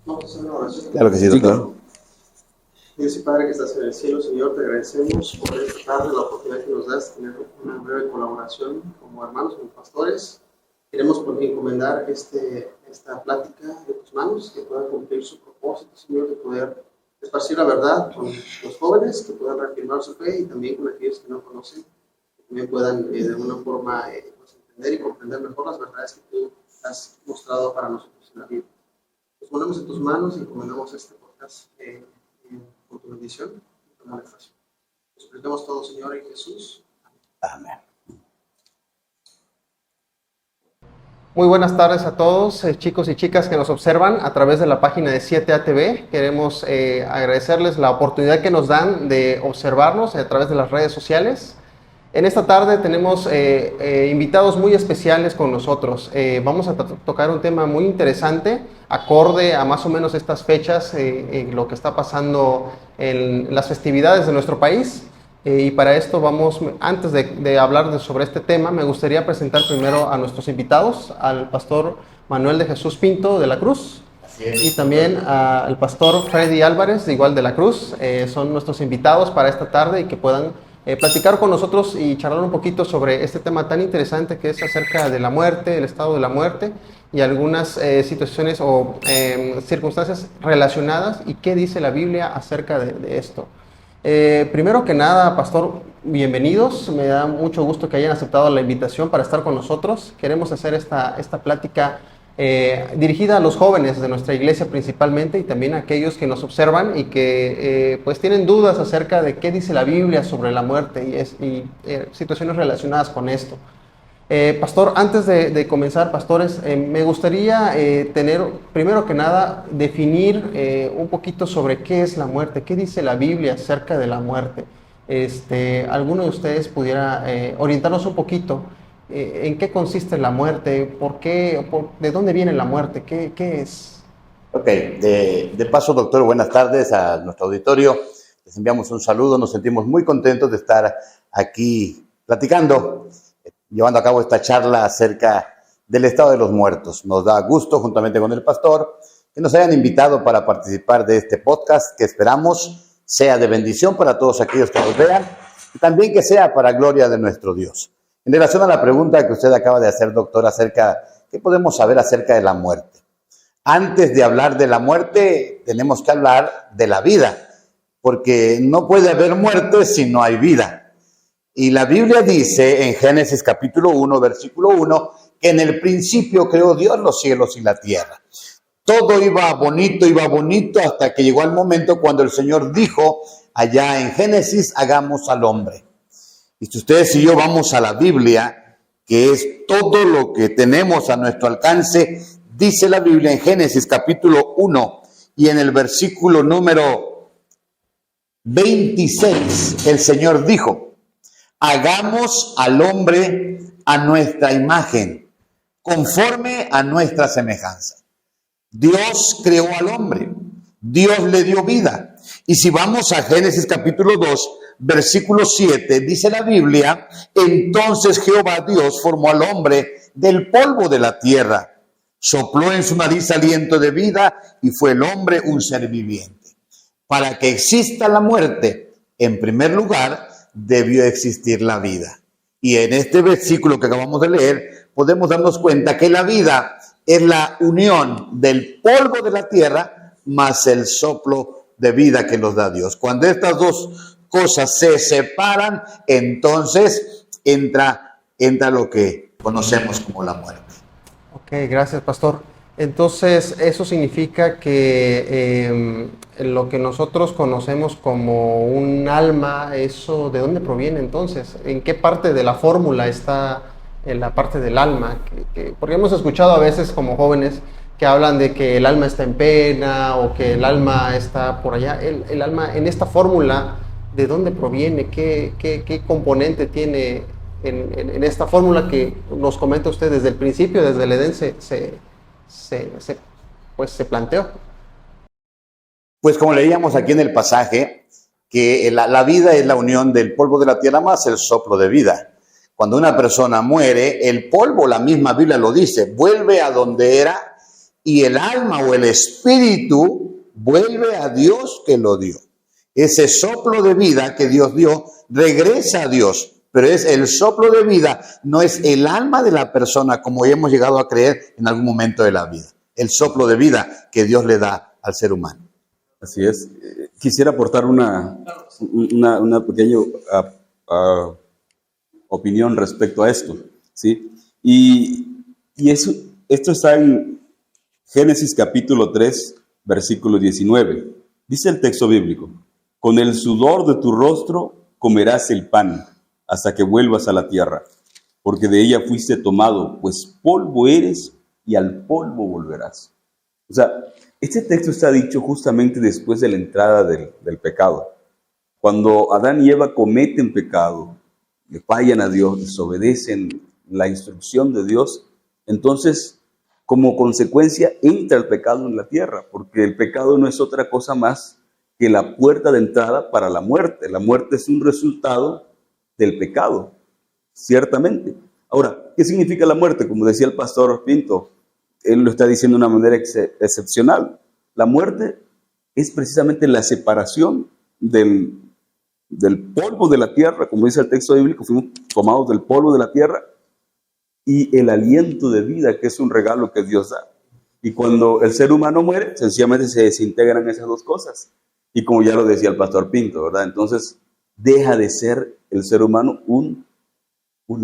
Vamos a hacer una oración. Claro que sí, doctor. Dios y Padre que estás en el cielo, Señor, te agradecemos por esta tarde, la oportunidad que nos das de tener una breve colaboración como hermanos, como pastores. Queremos encomendar esta plática de tus manos, que pueda cumplir su propósito, Señor, de poder esparcir la verdad con los jóvenes, que puedan reafirmar su fe y también con aquellos que no conocen, que también puedan de alguna forma entender y comprender mejor las verdades que tú has mostrado para nosotros en la Biblia. Nos ponemos en tus manos y encomendamos este podcast con tu bendición y con la oración. Nos presentamos todos, Señor, en Jesús. Amén. Muy buenas tardes a todos, chicos y chicas que nos observan a través de la página de 7ATV. Queremos agradecerles la oportunidad que nos dan de observarnos a través de las redes sociales. En esta tarde tenemos invitados muy especiales con nosotros. Vamos a tocar un tema muy interesante, acorde a más o menos estas fechas, lo que está pasando en las festividades de nuestro país. Y para esto antes de hablar sobre este tema, me gustaría presentar primero a nuestros invitados, al pastor Manuel de Jesús Pinto de la Cruz y también al pastor Freddy Álvarez, igual de la Cruz. Son nuestros invitados para esta tarde y que puedan platicar con nosotros y charlar un poquito sobre este tema tan interesante que es acerca de la muerte, el estado de la muerte y algunas situaciones o circunstancias relacionadas y qué dice la Biblia acerca de esto. Primero que nada, pastor, bienvenidos. Me da mucho gusto que hayan aceptado la invitación para estar con nosotros. Queremos hacer esta plática dirigida a los jóvenes de nuestra iglesia principalmente y también a aquellos que nos observan y que pues tienen dudas acerca de qué dice la Biblia sobre la muerte y situaciones relacionadas con esto. Pastor, antes de comenzar, pastores, me gustaría primero que nada, definir un poquito sobre qué es la muerte, qué dice la Biblia acerca de la muerte. ¿Alguno de ustedes pudiera orientarnos un poquito en qué consiste la muerte, de dónde viene la muerte, qué es? Ok, de paso, doctor, buenas tardes a nuestro auditorio. Les enviamos un saludo, nos sentimos muy contentos de estar aquí platicando, llevando a cabo esta charla acerca del estado de los muertos. Nos da gusto, juntamente con el pastor, que nos hayan invitado para participar de este podcast, que esperamos sea de bendición para todos aquellos que nos vean y también que sea para gloria de nuestro Dios. En relación a la pregunta que usted acaba de hacer, doctor, acerca ¿qué podemos saber acerca de la muerte? Antes de hablar de la muerte, tenemos que hablar de la vida, porque no puede haber muerte si no hay vida. Y la Biblia dice en Génesis capítulo 1, versículo 1, que en el principio creó Dios los cielos y la tierra. Todo iba bonito hasta que llegó el momento cuando el Señor dijo allá en Génesis, hagamos al hombre. Y si ustedes y yo vamos a la Biblia, que es todo lo que tenemos a nuestro alcance, dice la Biblia en Génesis capítulo 1 y en el versículo número 26, el Señor dijo, hagamos al hombre a nuestra imagen, conforme a nuestra semejanza. Dios creó al hombre, Dios le dio vida. Y si vamos a Génesis capítulo 2, versículo 7, dice la Biblia, entonces Jehová Dios formó al hombre del polvo de la tierra, sopló en su nariz aliento de vida y fue el hombre un ser viviente. Para que exista la muerte, en primer lugar, debió existir la vida. Y en este versículo que acabamos de leer, podemos darnos cuenta que la vida es la unión del polvo de la tierra más el soplo de vida que nos da Dios. Cuando estas dos cosas se separan, entonces entra lo que conocemos como la muerte. Ok, gracias, pastor. Entonces, eso significa que lo que nosotros conocemos como un alma, ¿eso de dónde proviene entonces? ¿En qué parte de la fórmula está la parte del alma? Porque hemos escuchado a veces como jóvenes que hablan de que el alma está en pena o que el alma está por allá. El alma en esta fórmula, ¿de dónde proviene? ¿Qué componente tiene en esta fórmula que nos comenta usted desde el principio, desde el Edén se planteó? Pues como leíamos aquí en el pasaje, que la vida es la unión del polvo de la tierra más el soplo de vida. Cuando una persona muere, el polvo, la misma Biblia lo dice, vuelve a donde era y el alma o el espíritu vuelve a Dios que lo dio. Ese soplo de vida que Dios dio regresa a Dios, pero es el soplo de vida, no es el alma de la persona como hemos llegado a creer en algún momento de la vida. El soplo de vida que Dios le da al ser humano. Así es. Quisiera aportar una pequeña opinión respecto a esto, ¿sí? Esto está en Génesis capítulo 3, versículo 19. Dice el texto bíblico: con el sudor de tu rostro comerás el pan hasta que vuelvas a la tierra, porque de ella fuiste tomado, pues polvo eres y al polvo volverás. O sea, este texto está dicho justamente después de la entrada del pecado. Cuando Adán y Eva cometen pecado, le fallan a Dios, desobedecen la instrucción de Dios, entonces, como consecuencia, entra el pecado en la tierra, porque el pecado no es otra cosa más que la puerta de entrada para la muerte. La muerte es un resultado del pecado, ciertamente. Ahora, ¿qué significa la muerte? Como decía el pastor Pinto, él lo está diciendo de una manera excepcional. La muerte es precisamente la separación del polvo de la tierra, como dice el texto bíblico, fuimos tomados del polvo de la tierra, y el aliento de vida, que es un regalo que Dios da. Y cuando el ser humano muere, sencillamente se desintegran esas dos cosas. Y como ya lo decía el pastor Pinto, ¿verdad? Entonces, deja de ser el ser humano un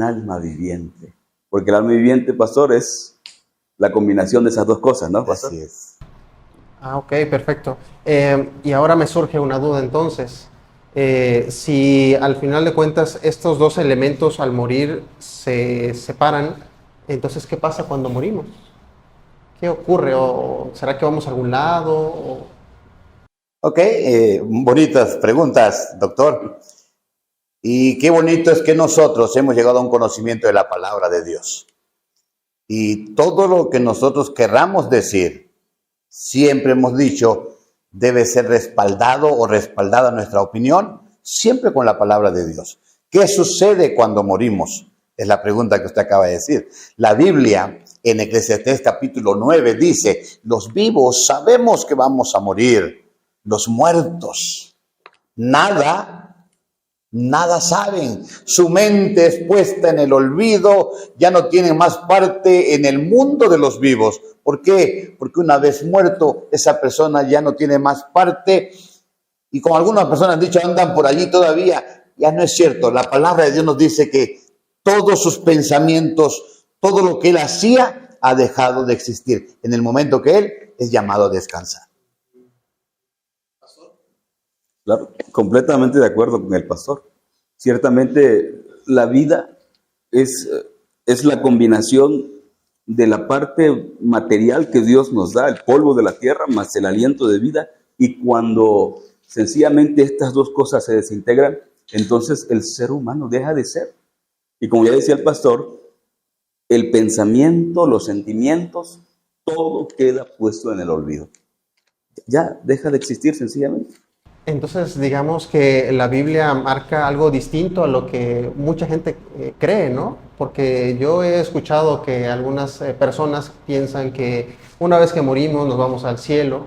alma viviente. Porque el alma viviente, pastor, es la combinación de esas dos cosas, ¿no, pastor? Así es. Ok, perfecto. Y ahora me surge una duda entonces. Si al final de cuentas estos dos elementos al morir se separan, entonces ¿qué pasa cuando morimos? ¿Qué ocurre? ¿O será que vamos a algún lado? Ok, bonitas preguntas, doctor. Y qué bonito es que nosotros hemos llegado a un conocimiento de la palabra de Dios. Y todo lo que nosotros querramos decir, siempre hemos dicho, debe ser respaldado o respaldada nuestra opinión, siempre con la palabra de Dios. ¿Qué sucede cuando morimos? Es la pregunta que usted acaba de decir. La Biblia, en Eclesiastés capítulo 9, dice, los vivos sabemos que vamos a morir, los muertos nada saben. Su mente es puesta en el olvido, ya no tienen más parte en el mundo de los vivos. ¿Por qué? Porque una vez muerto, esa persona ya no tiene más parte. Y como algunas personas han dicho, andan por allí todavía. Ya no es cierto. La palabra de Dios nos dice que todos sus pensamientos, todo lo que él hacía, ha dejado de existir en el momento que él es llamado a descansar. Claro, completamente de acuerdo con el pastor. Ciertamente la vida es la combinación de la parte material que Dios nos da, el polvo de la tierra más el aliento de vida, y cuando sencillamente estas dos cosas se desintegran, entonces el ser humano deja de ser. Y como ya decía el pastor, el pensamiento, los sentimientos, todo queda puesto en el olvido. Ya deja de existir sencillamente. Entonces, digamos que la Biblia marca algo distinto a lo que mucha gente cree, ¿no? Porque yo he escuchado que algunas personas piensan que una vez que morimos nos vamos al cielo.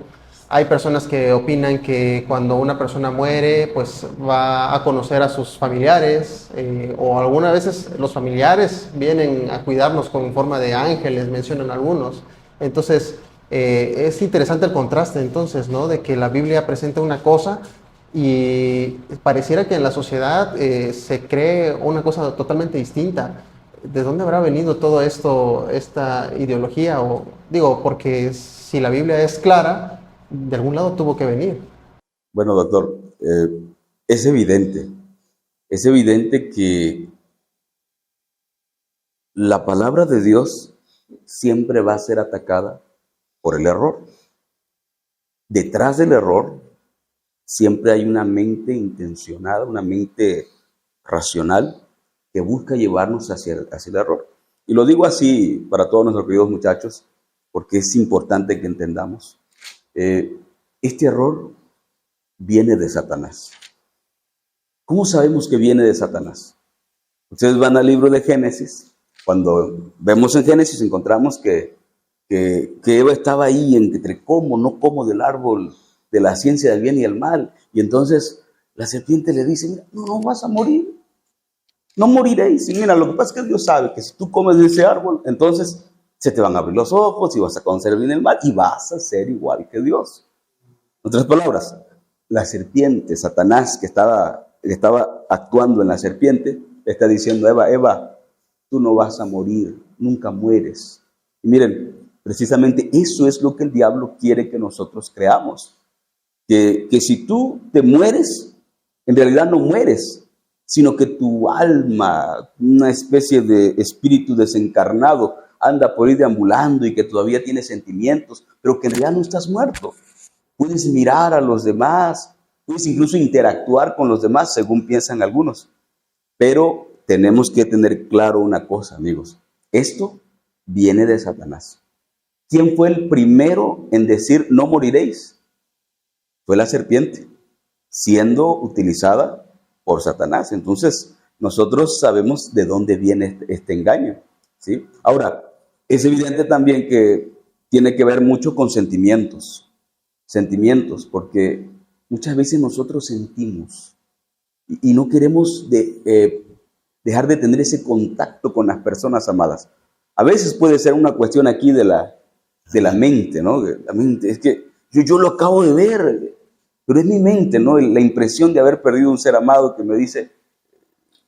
Hay personas que opinan que cuando una persona muere, pues va a conocer a sus familiares, o algunas veces los familiares vienen a cuidarnos con forma de ángeles, mencionan algunos. Entonces, es interesante el contraste entonces, ¿no? De que la Biblia presenta una cosa y pareciera que en la sociedad se cree una cosa totalmente distinta. ¿De dónde habrá venido todo esto, esta ideología? O digo, porque si la Biblia es clara, de algún lado tuvo que venir. Bueno, doctor, es evidente que la palabra de Dios siempre va a ser atacada por el error. Detrás del error siempre hay una mente intencionada, una mente racional que busca llevarnos hacia el error. Y lo digo así para todos nuestros queridos muchachos, porque es importante que entendamos. Este error viene de Satanás. ¿Cómo sabemos que viene de Satanás? Ustedes van al libro de Génesis. Cuando vemos en Génesis encontramos que que Eva estaba ahí entre como, no como del árbol de la ciencia del bien y el mal. Y entonces la serpiente le dice, mira, no vas a morir, no moriréis. Y mira, lo que pasa es que Dios sabe que si tú comes de ese árbol, entonces se te van a abrir los ojos y vas a conocer el bien y el mal y vas a ser igual que Dios. En otras palabras, la serpiente, Satanás, que estaba actuando en la serpiente, le está diciendo a Eva, Eva, tú no vas a morir, nunca mueres. Y miren, precisamente eso es lo que el diablo quiere que nosotros creamos. Que si tú te mueres, en realidad no mueres, sino que tu alma, una especie de espíritu desencarnado, anda por ahí deambulando y que todavía tiene sentimientos, pero que en realidad no estás muerto. Puedes mirar a los demás, puedes incluso interactuar con los demás, según piensan algunos. Pero tenemos que tener claro una cosa, amigos. Esto viene de Satanás. ¿Quién fue el primero en decir no moriréis? Fue la serpiente, siendo utilizada por Satanás. Entonces, nosotros sabemos de dónde viene este engaño, ¿sí? Ahora, es evidente también que tiene que ver mucho con sentimientos, porque muchas veces nosotros sentimos y no queremos dejar de tener ese contacto con las personas amadas. A veces puede ser una cuestión aquí de la mente, ¿no? La mente, es que yo lo acabo de ver, pero es mi mente, ¿no? La impresión de haber perdido un ser amado que me dice,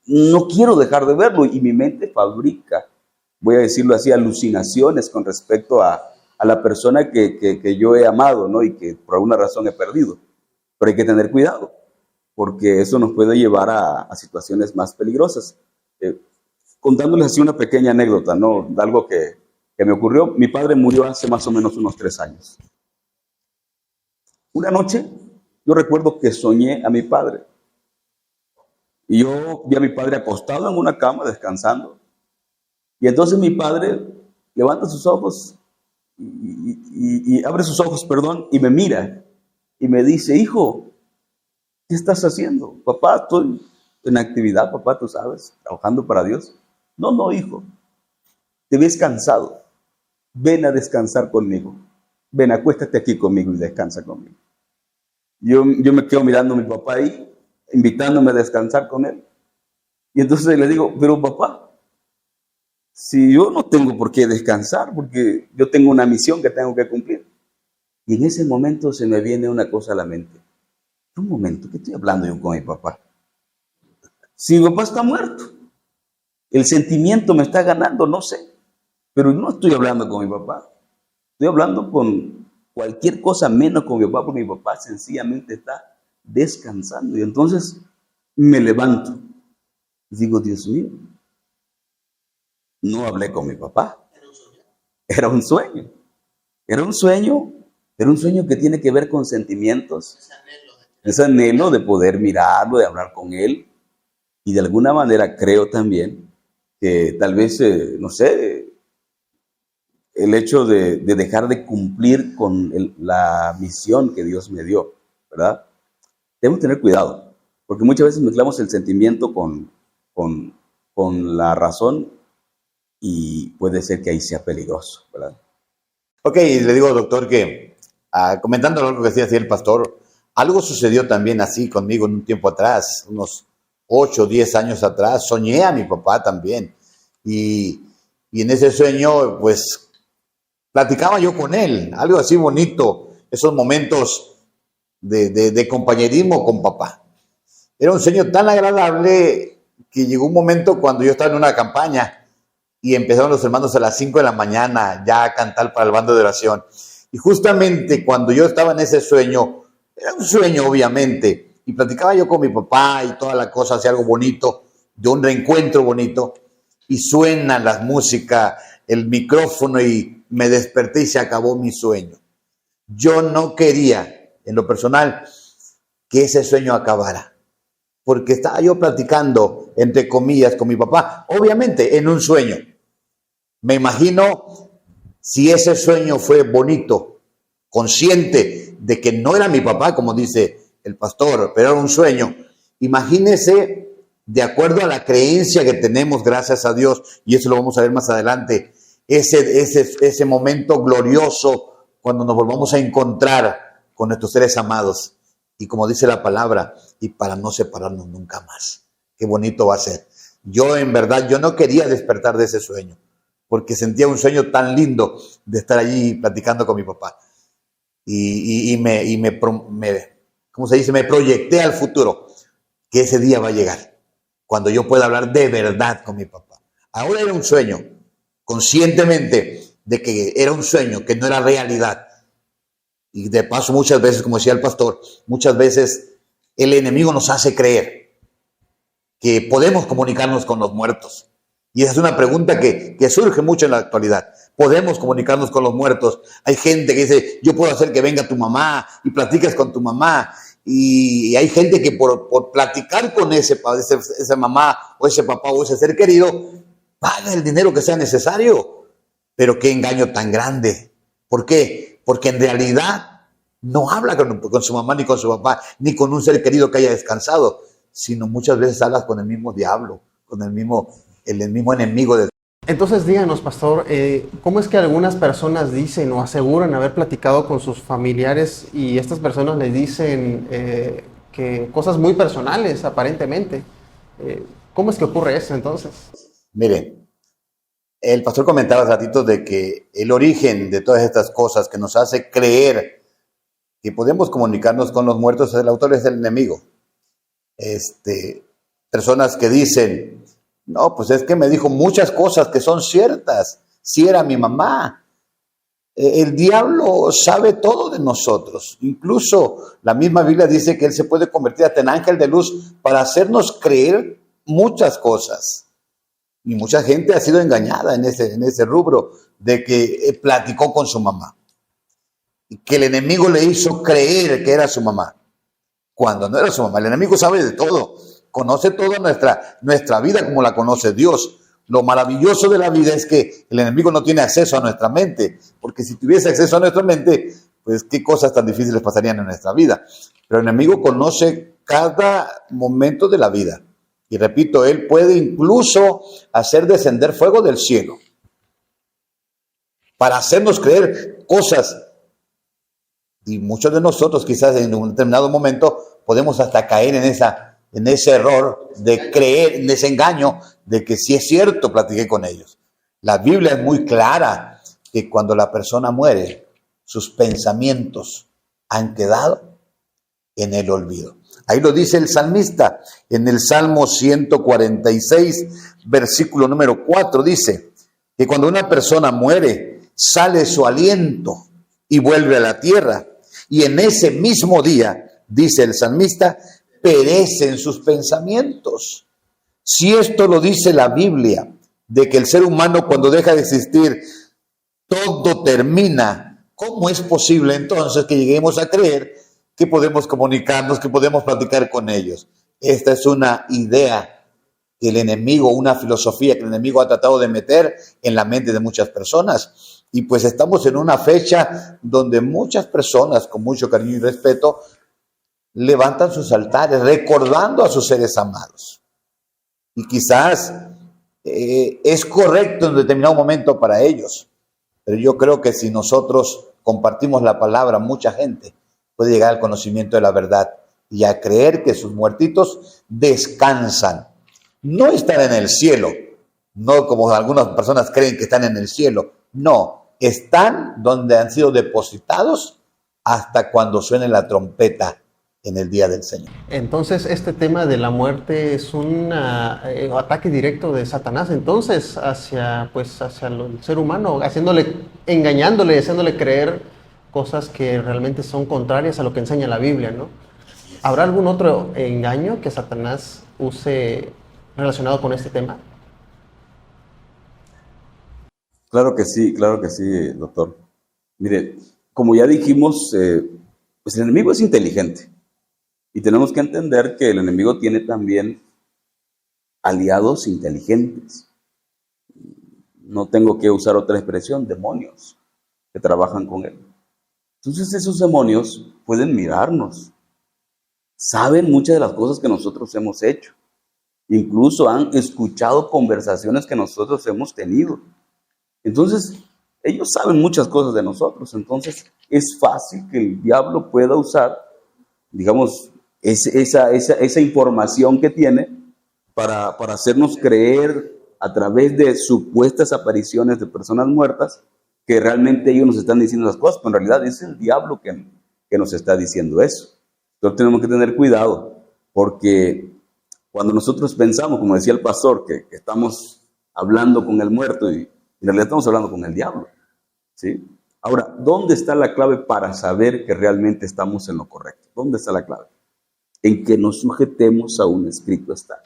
no quiero dejar de verlo, y mi mente fabrica, voy a decirlo así, alucinaciones con respecto a la persona que yo he amado, ¿no? Y que por alguna razón he perdido. Pero hay que tener cuidado, porque eso nos puede llevar a situaciones más peligrosas. Contándoles así una pequeña anécdota, ¿no? De algo que me ocurrió. Mi padre murió hace más o menos unos 3 años. Una noche, yo recuerdo que soñé a mi padre. Y yo vi a mi padre acostado en una cama, descansando. Y entonces mi padre levanta sus ojos y abre sus ojos, y me mira y me dice, hijo, ¿qué estás haciendo? Papá, estoy en actividad, papá, tú sabes, trabajando para Dios. No, hijo, te ves cansado, ven a descansar conmigo, ven, acuéstate aquí conmigo y descansa conmigo. Yo me quedo mirando a mi papá ahí, invitándome a descansar con él. Y entonces le digo, pero papá, si yo no tengo por qué descansar, porque yo tengo una misión que tengo que cumplir. Y en ese momento se me viene una cosa a la mente. Un momento, ¿qué estoy hablando yo con mi papá? Si mi papá está muerto, el sentimiento me está ganando, no sé, pero no estoy hablando con mi papá. Estoy hablando con cualquier cosa menos con mi papá, porque mi papá sencillamente está descansando. Y entonces me levanto y digo, Dios mío, no hablé con mi papá. Era un sueño. Era un sueño que tiene que ver con sentimientos. Ese anhelo de poder mirarlo, de hablar con él. Y de alguna manera creo también que tal vez, no sé, el hecho de dejar de cumplir con la misión que Dios me dio, ¿verdad? Debemos tener cuidado, porque muchas veces mezclamos el sentimiento con la razón y puede ser que ahí sea peligroso, ¿verdad? Ok, le digo, doctor, que comentando lo que decía el pastor, algo sucedió también así conmigo en un tiempo atrás, unos 8 o 10 años atrás. Soñé a mi papá también y en ese sueño pues platicaba yo con él, algo así bonito, esos momentos de compañerismo con papá. Era un sueño tan agradable que llegó un momento cuando yo estaba en una campaña y empezaron los hermanos a las 5 de la mañana ya a cantar para el bando de oración. Y justamente cuando yo estaba en ese sueño, era un sueño obviamente, y platicaba yo con mi papá y toda la cosa, hacía algo bonito, de un reencuentro bonito, y suena la música, el micrófono, y me desperté y se acabó mi sueño. Yo no quería, en lo personal, que ese sueño acabara, porque estaba yo platicando, entre comillas, con mi papá, obviamente en un sueño. Me imagino si ese sueño fue bonito, consciente de que no era mi papá, como dice el pastor, pero era un sueño. Imagínese, de acuerdo a la creencia que tenemos, gracias a Dios, y eso lo vamos a ver más adelante, ese momento glorioso cuando nos volvamos a encontrar con nuestros seres amados. Y como dice la palabra, y para no separarnos nunca más. Qué bonito va a ser. Yo en verdad, yo no quería despertar de ese sueño, porque sentía un sueño tan lindo de estar allí platicando con mi papá. ¿Cómo se dice? Me proyecté al futuro, que ese día va a llegar, cuando yo pueda hablar de verdad con mi papá. Ahora era un sueño, conscientemente de que era un sueño, que no era realidad. Y de paso, muchas veces, como decía el pastor, muchas veces el enemigo nos hace creer que podemos comunicarnos con los muertos. Y esa es una pregunta que surge mucho en la actualidad. ¿Podemos comunicarnos con los muertos? Hay gente que dice, yo puedo hacer que venga tu mamá y platiques con tu mamá. Y hay gente que por platicar con esa mamá o ese papá o ese ser querido, paga el dinero que sea necesario. Pero qué engaño tan grande. ¿Por qué? Porque en realidad no habla con su mamá ni con su papá, ni con un ser querido que haya descansado, sino muchas veces hablas con el mismo diablo, con el mismo enemigo de... Entonces díganos, pastor, ¿cómo es que algunas personas dicen o aseguran haber platicado con sus familiares y estas personas les dicen que cosas muy personales, aparentemente? ¿Cómo es que ocurre eso entonces? Miren, el pastor comentaba hace ratito de que el origen de todas estas cosas que nos hace creer que podemos comunicarnos con los muertos, el autor es el enemigo. Personas que dicen, no, pues es que me dijo muchas cosas que son ciertas, si era mi mamá. El diablo sabe todo de nosotros. Incluso la misma Biblia dice que él se puede convertir hasta en ángel de luz para hacernos creer muchas cosas. Y mucha gente ha sido engañada en ese rubro de que platicó con su mamá. Y que el enemigo le hizo creer que era su mamá, cuando no era su mamá. El enemigo sabe de todo, conoce toda nuestra vida como la conoce Dios. Lo maravilloso de la vida es que el enemigo no tiene acceso a nuestra mente, porque si tuviese acceso a nuestra mente, pues qué cosas tan difíciles pasarían en nuestra vida. Pero el enemigo conoce cada momento de la vida. Y repito, él puede incluso hacer descender fuego del cielo para hacernos creer cosas. Y muchos de nosotros quizás en un determinado momento podemos hasta caer en ese error de creer, en ese engaño de que sí es cierto, platiqué con ellos. La Biblia es muy clara que cuando la persona muere, sus pensamientos han quedado en el olvido. Ahí lo dice el salmista en el Salmo 146, versículo número 4, dice que cuando una persona muere, sale su aliento y vuelve a la tierra. Y en ese mismo día, dice el salmista, perecen sus pensamientos. Si esto lo dice la Biblia, de que el ser humano cuando deja de existir, todo termina, ¿cómo es posible entonces que lleguemos a creer que podemos comunicarnos, que podemos platicar con ellos? Esta es una idea que el enemigo, una filosofía que el enemigo ha tratado de meter en la mente de muchas personas. Y pues estamos en una fecha donde muchas personas, con mucho cariño y respeto, levantan sus altares recordando a sus seres amados. Y quizás es correcto en determinado momento para ellos, pero yo creo que si nosotros compartimos la palabra, mucha gente puede llegar al conocimiento de la verdad y a creer que sus muertitos descansan. No están en el cielo, no como algunas personas creen que están en el cielo. No, están donde han sido depositados hasta cuando suene la trompeta en el día del Señor. Entonces, este tema de la muerte es un ataque directo de Satanás, entonces, hacia el ser humano, engañándole, haciéndole creer cosas que realmente son contrarias a lo que enseña la Biblia, ¿no? ¿Habrá algún otro engaño que Satanás use relacionado con este tema? Claro que sí, doctor. Mire, como ya dijimos, pues el enemigo es inteligente. Y tenemos que entender que el enemigo tiene también aliados inteligentes. No tengo que usar otra expresión, demonios que trabajan con él. Entonces esos demonios pueden mirarnos. Saben muchas de las cosas que nosotros hemos hecho. Incluso han escuchado conversaciones que nosotros hemos tenido. Entonces, ellos saben muchas cosas de nosotros. Entonces, es fácil que el diablo pueda usar, digamos, esa información que tiene para hacernos creer a través de supuestas apariciones de personas muertas que realmente ellos nos están diciendo las cosas, pero en realidad es el diablo que nos está diciendo eso. Entonces tenemos que tener cuidado, porque cuando nosotros pensamos, como decía el pastor, que estamos hablando con el muerto, y en realidad estamos hablando con el diablo, ¿sí? Ahora, ¿dónde está la clave para saber que realmente estamos en lo correcto? ¿Dónde está la clave? En que nos sujetemos a un escrito está.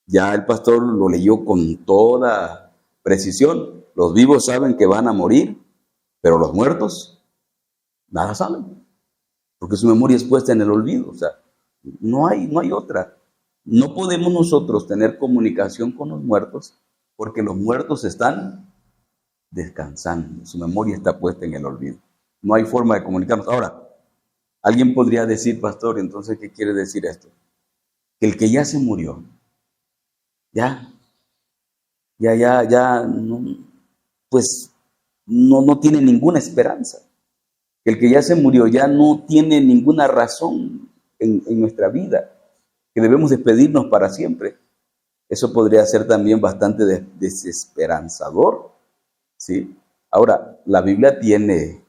Ya el pastor lo leyó con toda precisión. Los vivos saben que van a morir, pero los muertos nada saben, porque su memoria es puesta en el olvido. O sea, no hay otra. No podemos nosotros tener comunicación con los muertos porque los muertos están descansando. Su memoria está puesta en el olvido. No hay forma de comunicarnos. Ahora, alguien podría decir, pastor, entonces, ¿qué quiere decir esto? Que el que ya se murió, ya, no, pues no tiene ninguna esperanza. El que ya se murió ya no tiene ninguna razón en nuestra vida, que debemos despedirnos para siempre. Eso podría ser también bastante desesperanzador, ¿sí? Ahora, la Biblia tiene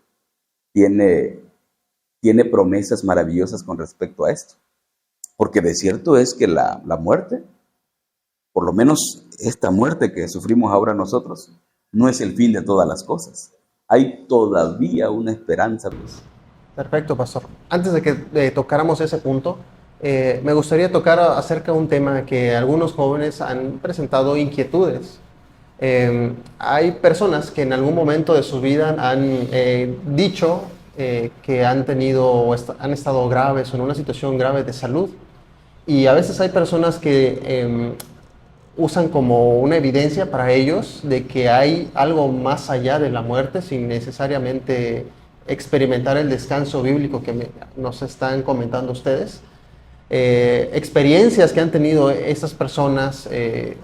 promesas maravillosas con respecto a esto, porque de cierto es que la muerte, por lo menos esta muerte que sufrimos ahora nosotros, no es el fin de todas las cosas. Hay todavía una esperanza. Perfecto, pastor. Antes de que tocáramos ese punto, me gustaría tocar acerca de un tema que algunos jóvenes han presentado inquietudes. Hay personas que en algún momento de su vida han dicho que han tenido o han estado graves o en una situación grave de salud, y a veces hay personas que usan como una evidencia para ellos de que hay algo más allá de la muerte sin necesariamente experimentar el descanso bíblico que nos están comentando ustedes. Experiencias que han tenido estas personas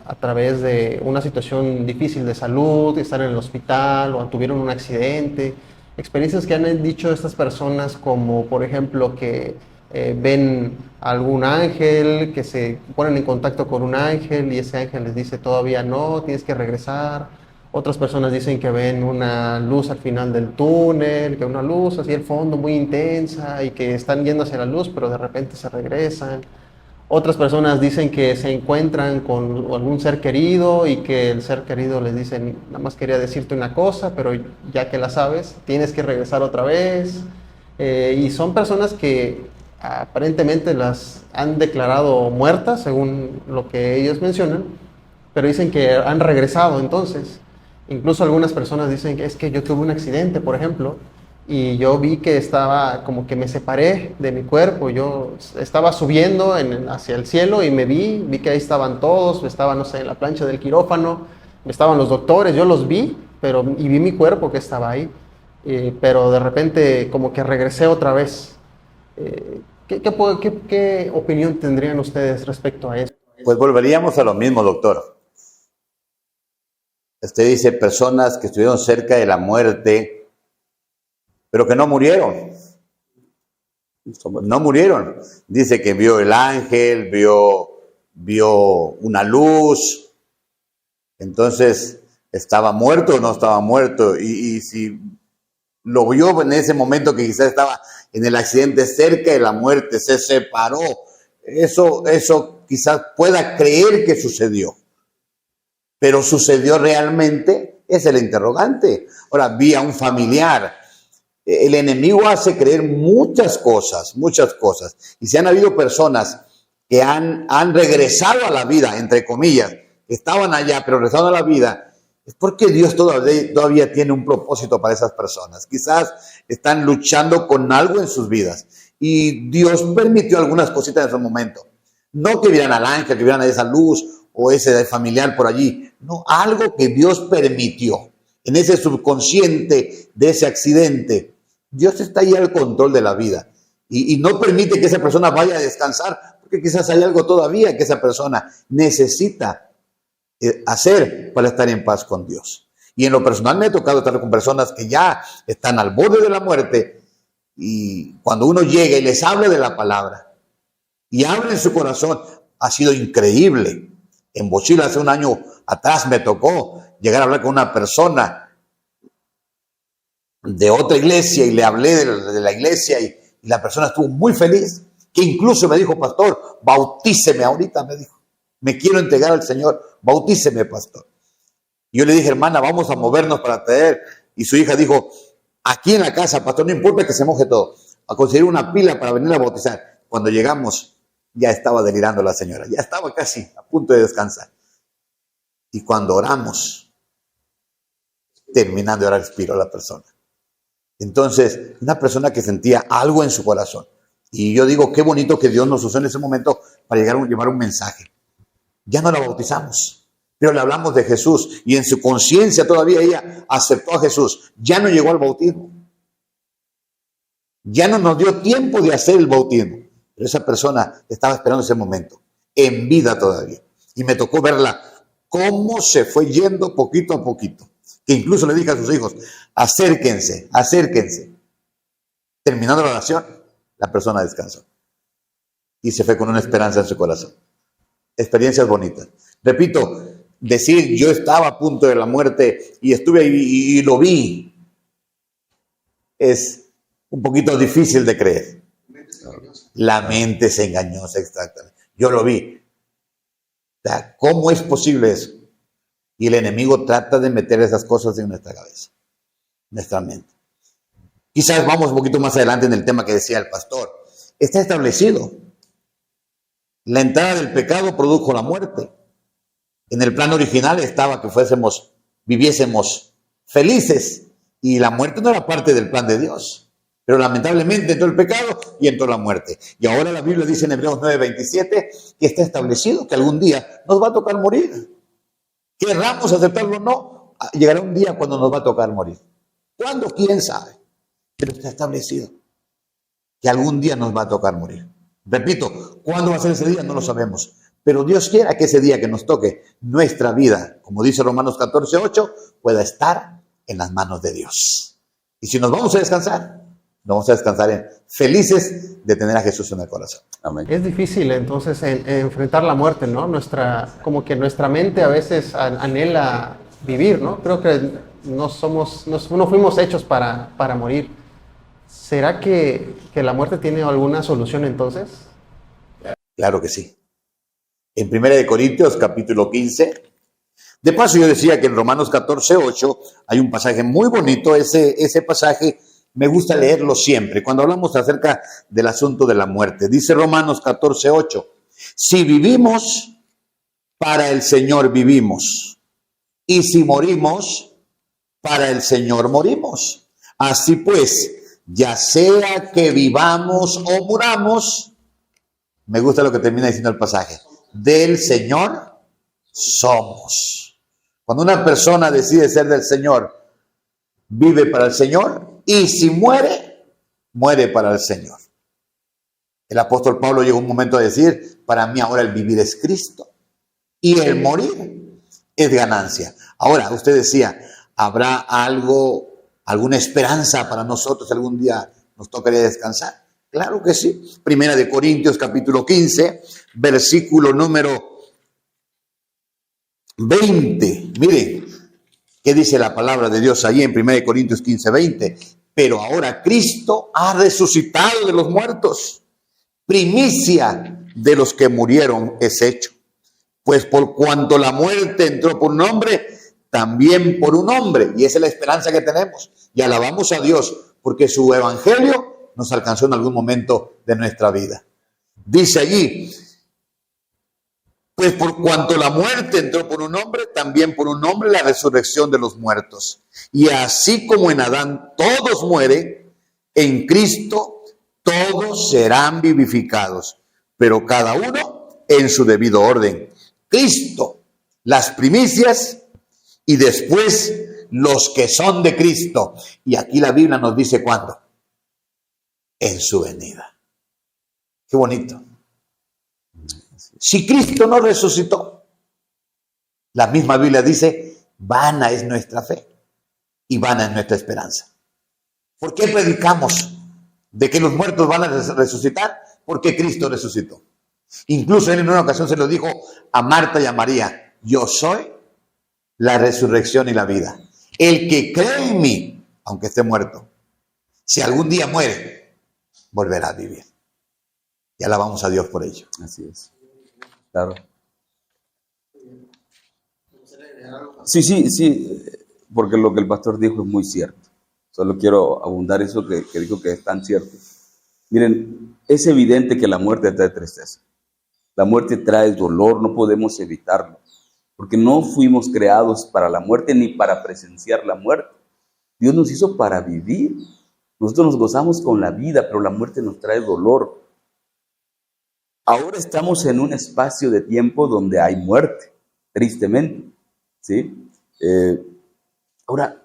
a través de una situación difícil de salud, estar en el hospital o tuvieron un accidente. Experiencias que han dicho estas personas, como por ejemplo que ven algún ángel, que se ponen en contacto con un ángel y ese ángel les dice todavía no, tienes que regresar. Otras personas dicen que ven una luz al final del túnel, que una luz así al fondo muy intensa y que están yendo hacia la luz, pero de repente se regresan. Otras personas dicen que se encuentran con algún ser querido y que el ser querido les dice, nada más quería decirte una cosa, pero ya que la sabes, tienes que regresar otra vez. Y son personas que aparentemente las han declarado muertas, según lo que ellos mencionan, pero dicen que han regresado entonces. Incluso algunas personas dicen que es que yo tuve un accidente, por ejemplo, y yo vi que estaba como que me separé de mi cuerpo. Yo estaba subiendo hacia el cielo y vi que ahí estaban todos, estaba, no sé, en la plancha del quirófano, estaban los doctores, yo los vi, y vi mi cuerpo que estaba ahí, pero de repente como que regresé otra vez. ¿Qué opinión tendrían ustedes respecto a eso? Pues volveríamos a lo mismo, doctor. Usted dice personas que estuvieron cerca de la muerte, pero que no murieron. No murieron. Dice que vio el ángel, vio una luz. Entonces, ¿estaba muerto o no estaba muerto? Y si lo vio en ese momento que quizás estaba en el accidente cerca de la muerte, se separó. Eso quizás pueda creer que sucedió. Pero sucedió realmente, es el interrogante. Ahora, vi a un familiar. El enemigo hace creer muchas cosas. Y si han habido personas que han regresado a la vida, entre comillas, que estaban allá, pero regresaron a la vida, es porque Dios todavía tiene un propósito para esas personas. Quizás están luchando con algo en sus vidas. Y Dios permitió algunas cositas en ese momento. No que vieran al ángel, que vieran a esa luz, o ese familiar por allí. No, algo que Dios permitió. En ese subconsciente de ese accidente, Dios está ahí al control de la vida. Y no permite que esa persona vaya a descansar, porque quizás hay algo todavía que esa persona necesita hacer para estar en paz con Dios. Y en lo personal me ha tocado estar con personas que ya están al borde de la muerte, y cuando uno llega y les habla de la palabra y habla en su corazón, ha sido increíble. En Bochila hace un año atrás me tocó llegar a hablar con una persona de otra iglesia y le hablé de la iglesia y la persona estuvo muy feliz, que incluso me dijo: pastor, bautíceme ahorita, me dijo, me quiero entregar al Señor, bautíceme, pastor. Y yo le dije: hermana, vamos a movernos para traer. Y su hija dijo: aquí en la casa, pastor, no importa que se moje todo, a conseguir una pila para venir a bautizar. Cuando llegamos, ya estaba delirando la señora, ya estaba casi a punto de descansar. Y cuando oramos, terminando de orar, expiró la persona. Entonces, una persona que sentía algo en su corazón. Y yo digo, qué bonito que Dios nos usó en ese momento para llevar un mensaje. Ya no la bautizamos, pero le hablamos de Jesús, y en su conciencia todavía ella aceptó a Jesús. Ya no llegó al bautismo. Ya no nos dio tiempo de hacer el bautismo. Pero esa persona estaba esperando ese momento, en vida todavía. Y me tocó verla cómo se fue yendo poquito a poquito. Que incluso le dije a sus hijos: acérquense, acérquense. Terminando la oración, la persona descansó. Y se fue con una esperanza en su corazón. Experiencias bonitas. Repito, decir yo estaba a punto de la muerte y estuve ahí y lo vi, es un poquito difícil de creer. La mente es engañosa, exactamente. Yo lo vi. O sea, ¿cómo es posible eso? Y el enemigo trata de meter esas cosas en nuestra cabeza, nuestra mente. Quizás vamos un poquito más adelante en el tema que decía el pastor. Está establecido. La entrada del pecado produjo la muerte. En el plan original estaba que viviésemos felices, y la muerte no era parte del plan de Dios. Pero lamentablemente entró el pecado y entró la muerte. Y ahora la Biblia dice en Hebreos 9:27 que está establecido que algún día nos va a tocar morir. Querramos aceptarlo o no, llegará un día cuando nos va a tocar morir. ¿Cuándo? ¿Quién sabe? Pero está establecido que algún día nos va a tocar morir. Repito, ¿cuándo va a ser ese día? No lo sabemos. Pero Dios quiera que ese día que nos toque, nuestra vida, como dice Romanos 14:8, pueda estar en las manos de Dios. Y si nos vamos a descansar felices de tener a Jesús en el corazón. Amén. Es difícil entonces enfrentar la muerte, ¿no? Como que nuestra mente a veces anhela vivir, ¿no? Creo que no fuimos hechos para morir. ¿Será que la muerte tiene alguna solución entonces? Claro que sí. En 1 Corintios capítulo 15, de paso yo decía que en Romanos 14:8 hay un pasaje muy bonito. Ese pasaje me gusta leerlo siempre cuando hablamos acerca del asunto de la muerte. Dice Romanos 14:8: si vivimos, para el Señor vivimos, y si morimos, para el Señor morimos. Así pues, ya sea que vivamos o muramos, me gusta lo que termina diciendo el pasaje, del Señor somos. Cuando una persona decide ser del Señor, vive para el Señor, y si muere, muere para el Señor. El apóstol Pablo llegó un momento a decir: para mí ahora el vivir es Cristo y el morir es ganancia. Ahora, usted decía, ¿habrá alguna esperanza para nosotros? ¿Algún día nos tocaría descansar? Claro que sí. 1 Corintios capítulo 15, versículo número 20. Miren qué dice la palabra de Dios ahí en 1 Corintios 15, 20. Pero ahora Cristo ha resucitado de los muertos. Primicia de los que murieron es hecho. Pues por cuanto la muerte entró por un hombre, también por un hombre. Y esa es la esperanza que tenemos. Y alabamos a Dios porque su evangelio nos alcanzó en algún momento de nuestra vida. Dice allí: pues por cuanto la muerte entró por un hombre, también por un hombre la resurrección de los muertos. Y así como en Adán todos mueren, en Cristo todos serán vivificados, pero cada uno en su debido orden. Cristo, las primicias, y después los que son de Cristo. Y aquí la Biblia nos dice cuándo: en su venida. Qué bonito. Si Cristo no resucitó, la misma Biblia dice vana es nuestra fe y vana es nuestra esperanza. ¿Por qué predicamos de que los muertos van a resucitar? Porque Cristo resucitó. Incluso él en una ocasión se lo dijo a Marta y a María: yo soy la resurrección y la vida. El que cree en mí, aunque esté muerto, si algún día muere, volverá a vivir. Y alabamos a Dios por ello. Así es. Claro. Sí, porque lo que el pastor dijo es muy cierto. Solo quiero abundar eso que dijo que es tan cierto. Miren, es evidente que la muerte trae tristeza. La muerte trae dolor, no podemos evitarlo. Porque no fuimos creados para la muerte ni para presenciar la muerte. Dios nos hizo para vivir. Nosotros nos gozamos con la vida, pero la muerte nos trae dolor. Ahora estamos en un espacio de tiempo donde hay muerte, tristemente. ¿Sí? Ahora,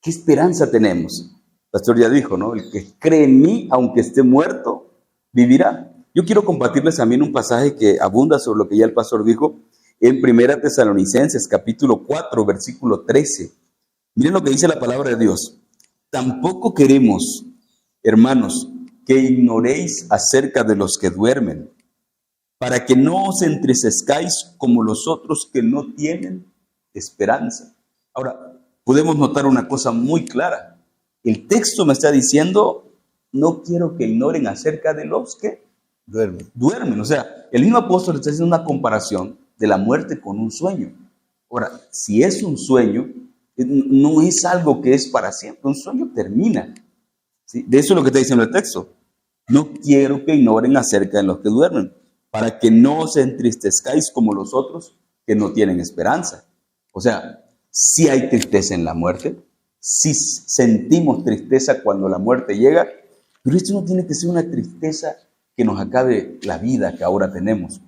¿qué esperanza tenemos? El pastor ya dijo, ¿no? El que cree en mí, aunque esté muerto, vivirá. Yo quiero compartirles también un pasaje que abunda sobre lo que ya el pastor dijo en 1 Tesalonicenses, capítulo 4, versículo 13. Miren lo que dice la palabra de Dios. Tampoco queremos, hermanos, que ignoréis acerca de los que duermen, para que no os entristezcáis como los otros que no tienen esperanza. Ahora, podemos notar una cosa muy clara. El texto me está diciendo, no quiero que ignoren acerca de los que duermen. O sea, el mismo apóstol está haciendo una comparación de la muerte con un sueño. Ahora, si es un sueño, no es algo que es para siempre. Un sueño termina. ¿Sí? De eso es lo que está diciendo el texto. No quiero que ignoren acerca de los que duermen, para que no os entristezcáis como los otros que no tienen esperanza. O sea, sí hay tristeza en la muerte, sí sentimos tristeza cuando la muerte llega, pero esto no tiene que ser una tristeza que nos acabe la vida que ahora tenemos.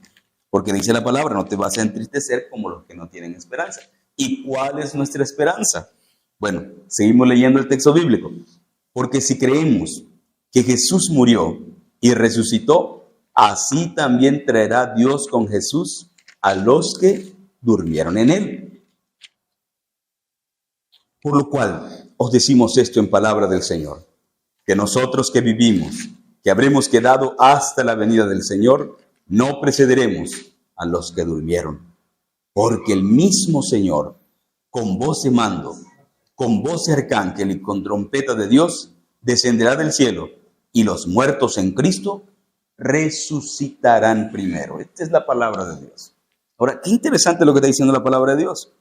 Porque dice la palabra, no te vas a entristecer como los que no tienen esperanza. ¿Y cuál es nuestra esperanza? Bueno, seguimos leyendo el texto bíblico. Porque si creemos que Jesús murió y resucitó, así también traerá Dios con Jesús a los que durmieron en él. Por lo cual os decimos esto en palabra del Señor, que nosotros que vivimos, que habremos quedado hasta la venida del Señor, no precederemos a los que durmieron. Porque el mismo Señor, con voz de mando, con voz de arcángel y con trompeta de Dios, descenderá del cielo, y los muertos en Cristo resucitarán primero. Esta es la palabra de Dios. Ahora, qué interesante lo que está diciendo la palabra de Dios.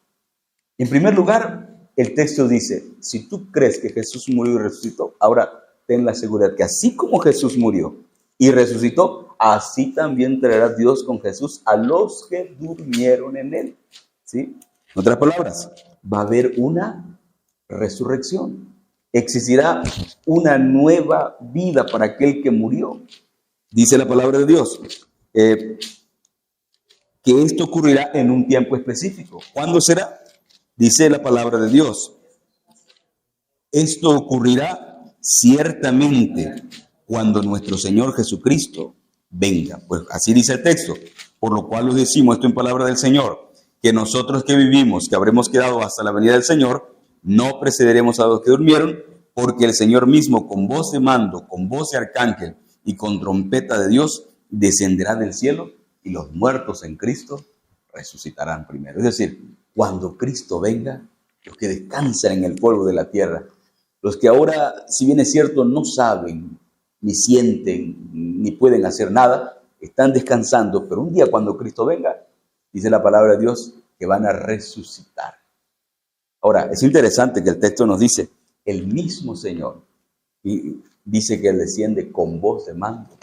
En primer lugar, el texto dice, si tú crees que Jesús murió y resucitó, ahora ten la seguridad que así como Jesús murió y resucitó, así también traerá Dios con Jesús a los que durmieron en él. ¿Sí? En otras palabras, va a haber una resurrección. Existirá una nueva vida para aquel que murió. Dice la palabra de Dios que esto ocurrirá en un tiempo específico. ¿Cuándo será? Dice la palabra de Dios. Esto ocurrirá ciertamente cuando nuestro Señor Jesucristo venga. Pues así dice el texto. Por lo cual os decimos esto en palabra del Señor, que nosotros que vivimos, que habremos quedado hasta la venida del Señor, no precederemos a los que durmieron, porque el Señor mismo, con voz de mando, con voz de arcángel y con trompeta de Dios, descenderá del cielo, y los muertos en Cristo resucitarán primero. Es decir, cuando Cristo venga, los que descansan en el polvo de la tierra, los que ahora, si bien es cierto, no saben, ni sienten, ni pueden hacer nada, están descansando, pero un día cuando Cristo venga, dice la palabra de Dios, que van a resucitar. Ahora, es interesante que el texto nos dice, el mismo Señor, y dice que Él desciende con voz de mando,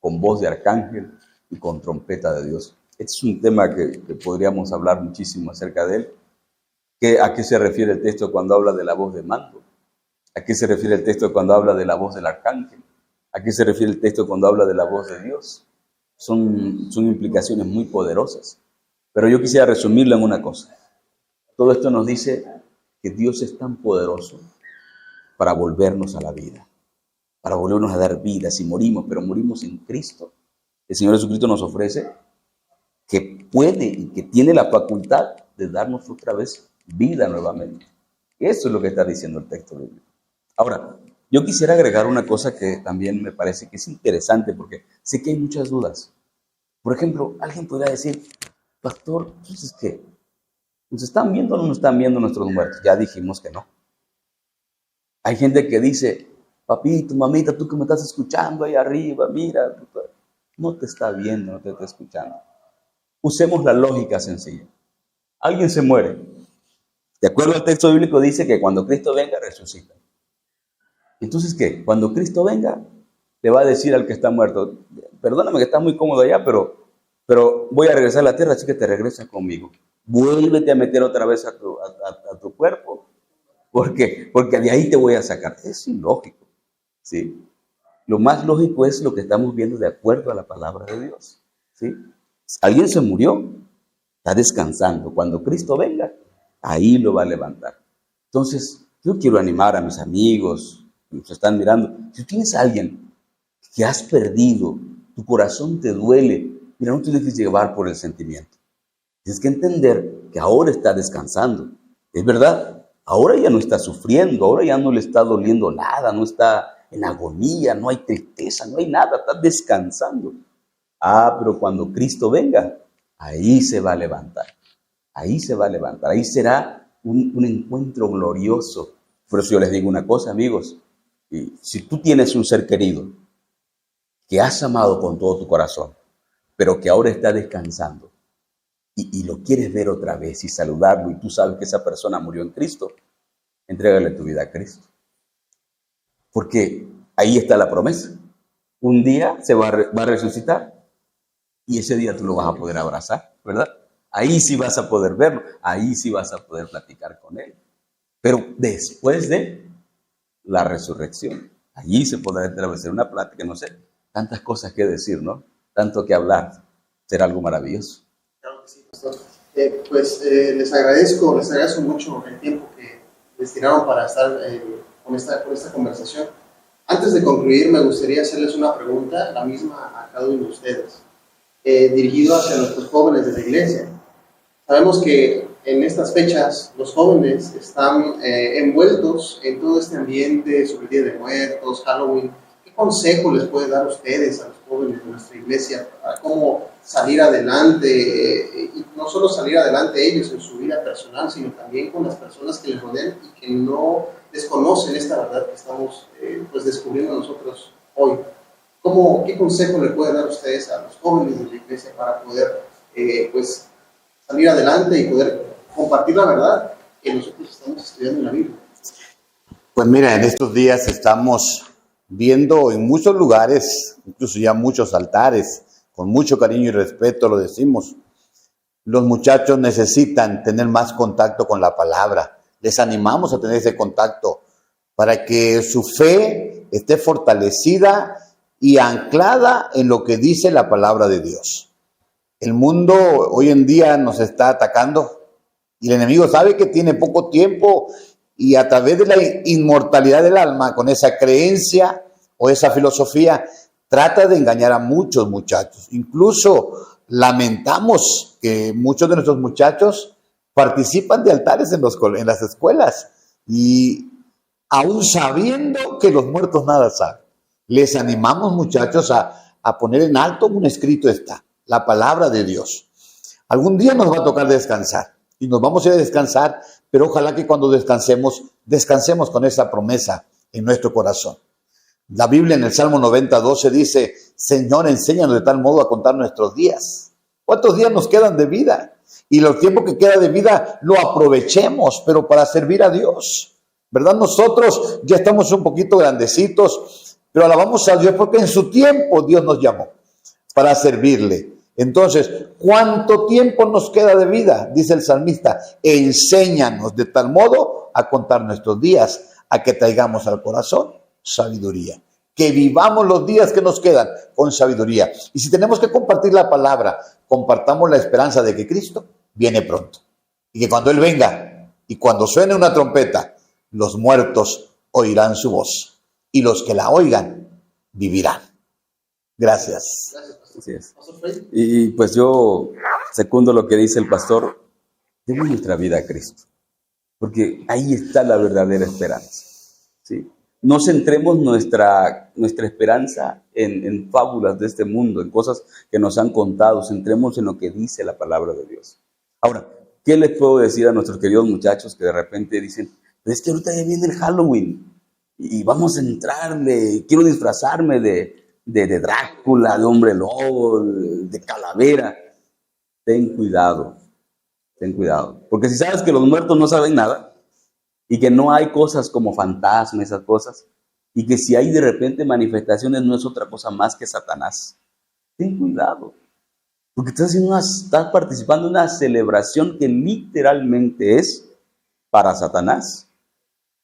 con voz de arcángel y con trompeta de Dios. Este es un tema que podríamos hablar muchísimo acerca de él. ¿A qué se refiere el texto cuando habla de la voz de mando? ¿A qué se refiere el texto cuando habla de la voz del arcángel? ¿A qué se refiere el texto cuando habla de la voz de Dios? Son implicaciones muy poderosas. Pero yo quisiera resumirlo en una cosa. Todo esto nos dice que Dios es tan poderoso para volvernos a la vida, para volvernos a dar vida. Si morimos, pero morimos en Cristo, el Señor Jesucristo nos ofrece que puede y que tiene la facultad de darnos otra vez vida nuevamente. Eso es lo que está diciendo el texto bíblico. Ahora, yo quisiera agregar una cosa que también me parece que es interesante, porque sé que hay muchas dudas. Por ejemplo, alguien podría decir, pastor, entonces ¿qué? ¿Nos están viendo o no nos están viendo nuestros muertos? Ya dijimos que no. Hay gente que dice, papito, mamita, tú que me estás escuchando ahí arriba, mira, no te está viendo, no te está escuchando. Usemos la lógica sencilla. Alguien se muere. De acuerdo al texto bíblico dice que cuando Cristo venga, resucita. Entonces, ¿qué? Cuando Cristo venga, le va a decir al que está muerto, perdóname que estás muy cómodo allá, pero voy a regresar a la tierra, así que te regresas conmigo. Vuélvete a meter otra vez a tu cuerpo, porque de ahí te voy a sacar. Es ilógico, ¿sí? Lo más lógico es lo que estamos viendo de acuerdo a la palabra de Dios, ¿sí? Alguien se murió, está descansando. Cuando Cristo venga, ahí lo va a levantar. Entonces, yo quiero animar a mis amigos que nos están mirando. Si tienes a alguien que has perdido, tu corazón te duele, mira, no te dejes llevar por el sentimiento. Tienes que entender que ahora está descansando. Es verdad, ahora ya no está sufriendo, ahora ya no le está doliendo nada, no está en agonía, no hay tristeza, no hay nada, está descansando. Pero cuando Cristo venga, ahí se va a levantar. Ahí se va a levantar, ahí será un encuentro glorioso. Por eso yo les digo una cosa, amigos, y si tú tienes un ser querido que has amado con todo tu corazón, pero que ahora está descansando, y lo quieres ver otra vez y saludarlo, y tú sabes que esa persona murió en Cristo, entrégale tu vida a Cristo. Porque ahí está la promesa. Un día se va a resucitar, y ese día tú lo vas a poder abrazar, ¿verdad? Ahí sí vas a poder verlo, ahí sí vas a poder platicar con él. Pero después de la resurrección, allí se podrá establecer una plática, no sé, tantas cosas que decir, ¿no? Tanto que hablar, será algo maravilloso. Claro que sí, pastor. Les agradezco mucho el tiempo que destinaron para estar con esta conversación. Antes de concluir, me gustaría hacerles una pregunta, la misma a cada uno de ustedes, dirigido hacia nuestros jóvenes de la iglesia. Sabemos que en estas fechas los jóvenes están envueltos en todo este ambiente sobre el Día de Muertos, Halloween. ¿Qué consejo les puede dar a ustedes, a los jóvenes de nuestra iglesia, para cómo salir adelante, y no solo salir adelante ellos en su vida personal, sino también con las personas que les rodean y que no desconocen esta verdad que estamos descubriendo nosotros hoy? ¿Qué consejo le pueden dar a ustedes a los jóvenes de la iglesia para poder salir adelante y poder compartir la verdad que nosotros estamos estudiando en la Biblia? Pues mira, en estos días estamos viendo en muchos lugares, incluso ya muchos altares, con mucho cariño y respeto lo decimos, los muchachos necesitan tener más contacto con la palabra. Les animamos a tener ese contacto para que su fe esté fortalecida y anclada en lo que dice la palabra de Dios. El mundo hoy en día nos está atacando y el enemigo sabe que tiene poco tiempo, y a través de la inmortalidad del alma, con esa creencia o esa filosofía, trata de engañar a muchos muchachos. Incluso lamentamos que muchos de nuestros muchachos participan de altares en las escuelas, y aún sabiendo que los muertos nada saben. Les animamos, muchachos, a poner en alto un escrito está, la palabra de Dios. Algún día nos va a tocar descansar y nos vamos a ir a descansar, pero ojalá que cuando descansemos con esa promesa en nuestro corazón. La Biblia en el Salmo 90:12 dice: Señor, enséñanos de tal modo a contar nuestros días. ¿Cuántos días nos quedan de vida? Y los tiempos que queda de vida lo aprovechemos, pero para servir a Dios, ¿verdad? Nosotros ya estamos un poquito grandecitos, pero alabamos a Dios porque en su tiempo Dios nos llamó para servirle. Entonces, ¿cuánto tiempo nos queda de vida? Dice el salmista: enséñanos de tal modo a contar nuestros días, a que traigamos al corazón sabiduría. Que vivamos los días que nos quedan con sabiduría. Y si tenemos que compartir la palabra, compartamos la esperanza de que Cristo viene pronto. Y que cuando Él venga y cuando suene una trompeta, los muertos oirán su voz. Y los que la oigan, vivirán. Gracias. Así es. Y pues yo secundo lo que dice el pastor: demos nuestra vida a Cristo. porque ahí está la verdadera esperanza, ¿sí? No centremos nuestra esperanza en fábulas de este mundo, en cosas que nos han contado, centremos en lo que dice la palabra de Dios. Ahora, ¿qué les puedo decir a nuestros queridos muchachos que de repente dicen, pero es que ahorita ya viene el Halloween y vamos a entrarle, quiero disfrazarme de Drácula, de hombre lobo, de calavera? Ten cuidado, porque si sabes que los muertos no saben nada, y que no hay cosas como fantasmas, esas cosas, y que si hay de repente manifestaciones no es otra cosa más que Satanás. Ten cuidado, porque estás participando en una celebración que literalmente es para Satanás.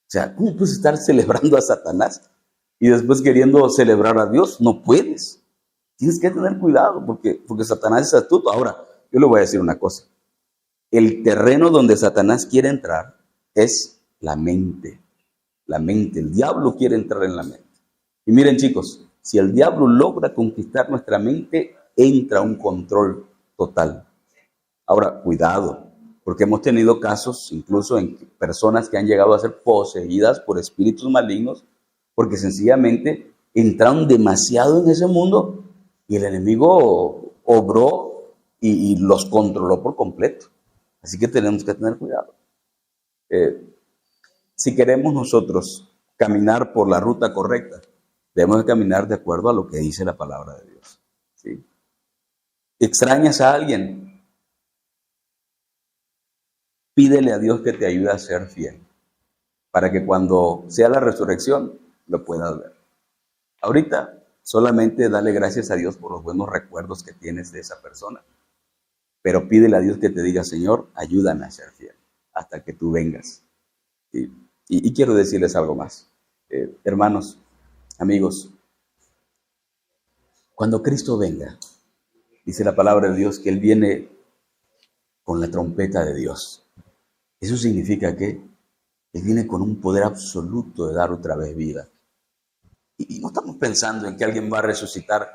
O sea, ¿cómo puedes estar celebrando a Satanás y después queriendo celebrar a Dios? No puedes. Tienes que tener cuidado, porque Satanás es astuto. Ahora, yo le voy a decir una cosa. El terreno donde Satanás quiere entrar es la mente, el diablo quiere entrar en la mente. Y miren, chicos, si el diablo logra conquistar nuestra mente, entra un control total. Ahora, cuidado, porque hemos tenido casos incluso en personas que han llegado a ser poseídas por espíritus malignos, porque sencillamente entraron demasiado en ese mundo y el enemigo obró y los controló por completo. Así que tenemos que tener cuidado. Si queremos nosotros caminar por la ruta correcta, debemos de caminar de acuerdo a lo que dice la palabra de Dios, ¿sí? ¿Extrañas a alguien? Pídele a Dios que te ayude a ser fiel, para que cuando sea la resurrección lo puedas ver. Ahorita solamente dale gracias a Dios por los buenos recuerdos que tienes de esa persona, pero pídele a Dios que te diga, Señor, ayúdame a ser fiel hasta que tú vengas. Y quiero decirles algo más. Hermanos, amigos, cuando Cristo venga, dice la palabra de Dios que Él viene con la trompeta de Dios. Eso significa que Él viene con un poder absoluto de dar otra vez vida. Y no estamos pensando en que alguien va a resucitar,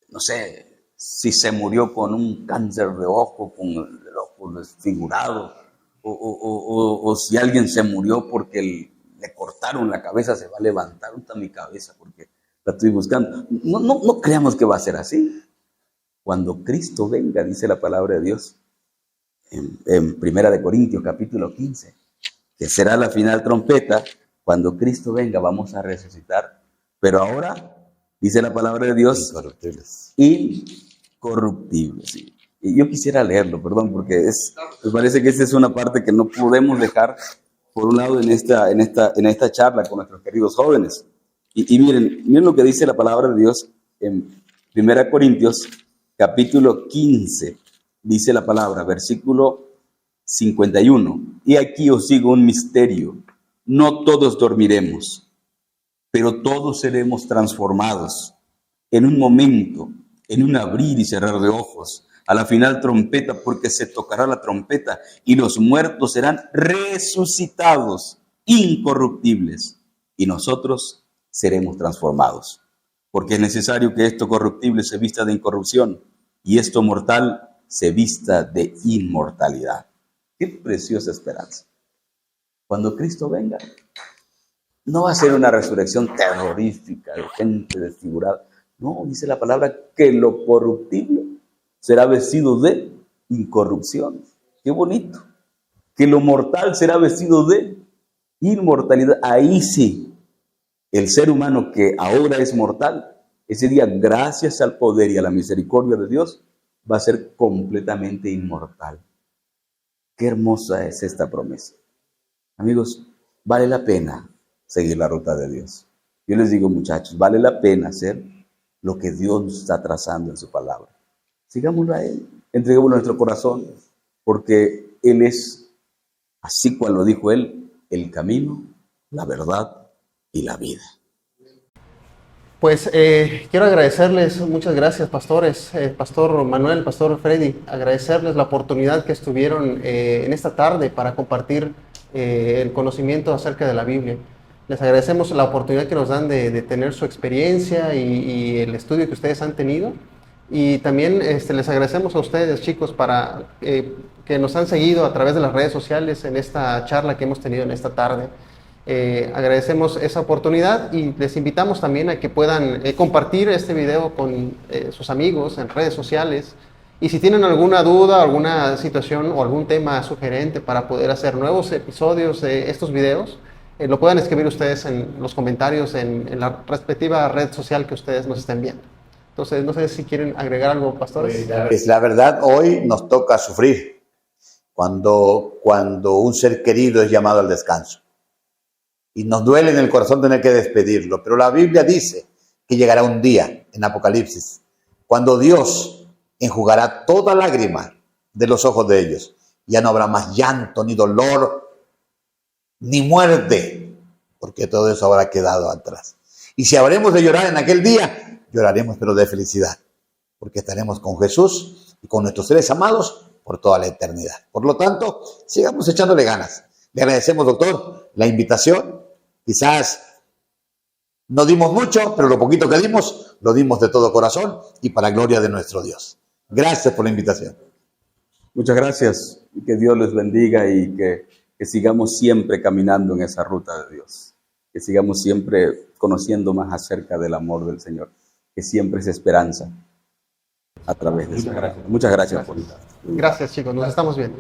no sé, si se murió con un cáncer de ojo, con el ojo desfigurado, o si alguien se murió porque le cortaron la cabeza, se va a levantar. ¿Dónde está mi cabeza? Porque la estoy buscando. No creamos que va a ser así. Cuando Cristo venga, dice la palabra de Dios, en 1 Corintios capítulo 15, que será la final trompeta. Cuando Cristo venga vamos a resucitar. Pero ahora, dice la palabra de Dios, incorruptibles. Sí. Y yo quisiera leerlo, perdón, porque me parece que esa es una parte que no podemos dejar por un lado en esta charla con nuestros queridos jóvenes. Y miren lo que dice la palabra de Dios en 1 Corintios capítulo 15. Dice la palabra, versículo 51. Y aquí os digo un misterio. No todos dormiremos, pero todos seremos transformados en un momento, en un abrir y cerrar de ojos, a la final trompeta, porque se tocará la trompeta y los muertos serán resucitados, incorruptibles, y nosotros seremos transformados. Porque es necesario que esto corruptible se vista de incorrupción y esto mortal se vista de inmortalidad. Qué preciosa esperanza. Cuando Cristo venga, no va a ser una resurrección terrorífica de gente desfigurada. No, dice la palabra que lo corruptible será vestido de incorrupción. Qué bonito. Que lo mortal será vestido de inmortalidad. Ahí sí, el ser humano que ahora es mortal, ese día, gracias al poder y a la misericordia de Dios, va a ser completamente inmortal. Qué hermosa es esta promesa. Amigos, vale la pena seguir la ruta de Dios. Yo les digo, muchachos, vale la pena hacer lo que Dios nos está trazando en su palabra. Sigámoslo a Él, entreguémoslo a nuestro corazón, porque Él es, así cual lo dijo Él, el camino, la verdad y la vida. Pues quiero agradecerles, muchas gracias pastores, Pastor Manuel, Pastor Freddy, agradecerles la oportunidad que estuvieron en esta tarde para compartir el conocimiento acerca de la Biblia. Les agradecemos la oportunidad que nos dan de tener su experiencia y el estudio que ustedes han tenido. Y también les agradecemos a ustedes, chicos, para que nos han seguido a través de las redes sociales en esta charla que hemos tenido en esta tarde. Agradecemos esa oportunidad y les invitamos también a que puedan compartir este video con sus amigos en redes sociales. Y si tienen alguna duda, alguna situación o algún tema sugerente para poder hacer nuevos episodios de estos videos, lo pueden escribir ustedes en los comentarios en la respectiva red social que ustedes nos estén viendo. Entonces, no sé si quieren agregar algo, pastores. Pues la verdad, hoy nos toca sufrir cuando un ser querido es llamado al descanso. Y nos duele en el corazón tener que despedirlo. Pero la Biblia dice que llegará un día, en Apocalipsis, cuando Dios enjugará toda lágrima de los ojos de ellos. Ya no habrá más llanto, ni dolor, ni muerte, porque todo eso habrá quedado atrás. Y si habremos de llorar en aquel día, lloraremos pero de felicidad, porque estaremos con Jesús y con nuestros seres amados por toda la eternidad. Por lo tanto, sigamos echándole ganas. Le agradecemos, doctor, la invitación. Quizás no dimos mucho, pero lo poquito que dimos, lo dimos de todo corazón y para gloria de nuestro Dios. Gracias por la invitación. Muchas gracias. Y que Dios les bendiga y que sigamos siempre caminando en esa ruta de Dios. Que sigamos siempre conociendo más acerca del amor del Señor. Que siempre es esperanza a través de eso. Muchas gracias. Gracias, chicos. Nos estamos viendo.